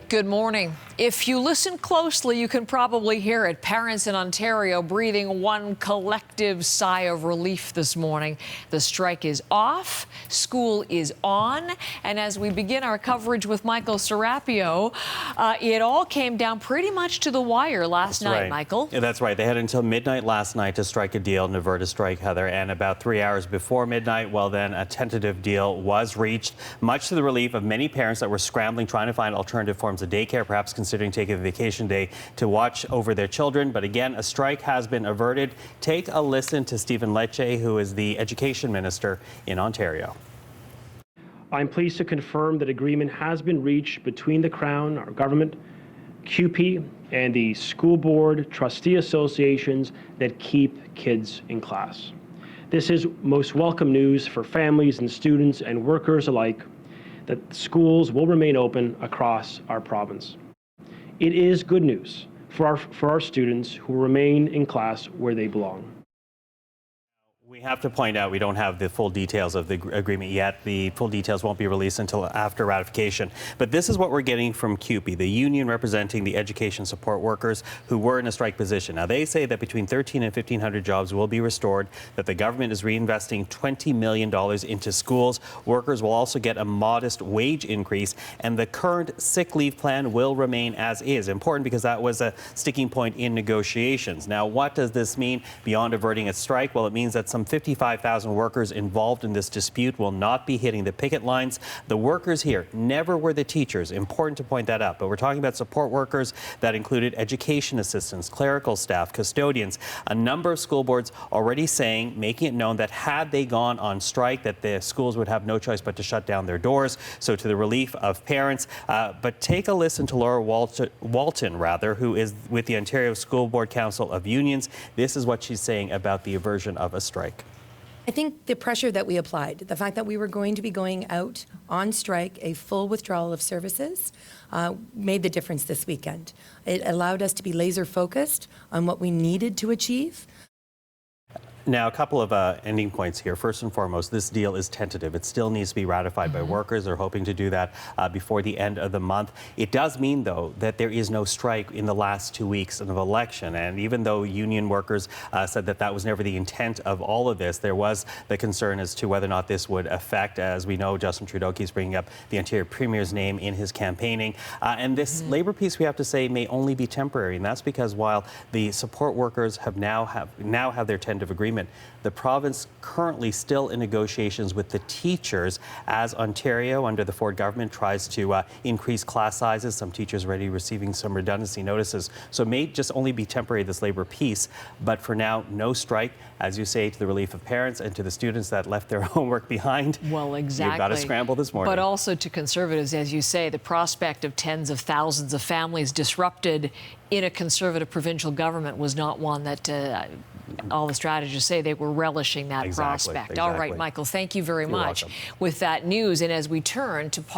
Good morning. If you listen closely, you can probably hear it. Parents in Ontario breathing one collective sigh of relief this morning. The strike is off, school is on, and as we begin our coverage with Michael Serapio, it all came down pretty much to the wire last night, right. Michael. Yeah, that's right. They had until midnight last night to strike a deal, avert a strike, Heather, and about 3 hours before midnight, well then, a tentative deal was reached, much to the relief of many parents that were scrambling, trying to find alternative forms of daycare, perhaps considering taking a vacation day to watch over their children. But again, a strike has been averted. Take a listen to Stephen Lecce, who is the Education Minister in Ontario. I'm pleased to confirm that agreement has been reached between the Crown, our government, CUPE, and the school board trustee associations that keep kids in class. This is most welcome news for families and students and workers alike, that schools will remain open across our province. It is good news for our students who remain in class where they belong. We have to point out we don't have the full details of the agreement yet. The full details won't be released until after ratification. But this is what we're getting from CUPE, the union representing the education support workers who were in a strike position. Now, they say that between 1,300 and 1,500 jobs will be restored, that the government is reinvesting $20 million into schools. Workers will also get a modest wage increase, and the current sick leave plan will remain as is. Important because that was a sticking point in negotiations. Now, what does this mean beyond averting a strike? Well, it means that some 55,000 workers involved in this dispute will not be hitting the picket lines. The workers here never were the teachers. Important to point that out. But we're talking about support workers that included education assistants, clerical staff, custodians. A number of school boards already saying, making it known that had they gone on strike, that the schools would have no choice but to shut down their doors. So to the relief of parents. But take a listen to Laura Walton, who is with the Ontario School Board Council of Unions. This is what she's saying about the aversion of a strike. I think the pressure that we applied, the fact that we were going to be going out on strike, a full withdrawal of services, made the difference this weekend. It allowed us to be laser focused on what we needed to achieve. Now, a couple of ending points here. First and foremost, this deal is tentative. It still needs to be ratified by workers. They're hoping to do that before the end of the month. It does mean, though, that there is no strike in the last 2 weeks of election. And even though union workers said that that was never the intent of all of this, there was the concern as to whether or not this would affect, as we know, Justin Trudeau keeps bringing up the Ontario Premier's name in his campaigning. And this labor piece, we have to say, may only be temporary. And that's because while the support workers have now have their tentative agreement, the province currently still in negotiations with the teachers as Ontario, under the Ford government, tries to increase class sizes. Some teachers already receiving some redundancy notices. So it may just only be temporary, this labor piece. But for now, no strike, as you say, to the relief of parents and to the students that left their homework behind. Well, exactly. You've got to scramble this morning. But also to Conservatives, as you say, the prospect of tens of thousands of families disrupted in a Conservative provincial government was not one that all the strategists say they were relishing that prospect. All right, Michael, thank you very much welcome. with that news. And as we turn to Paul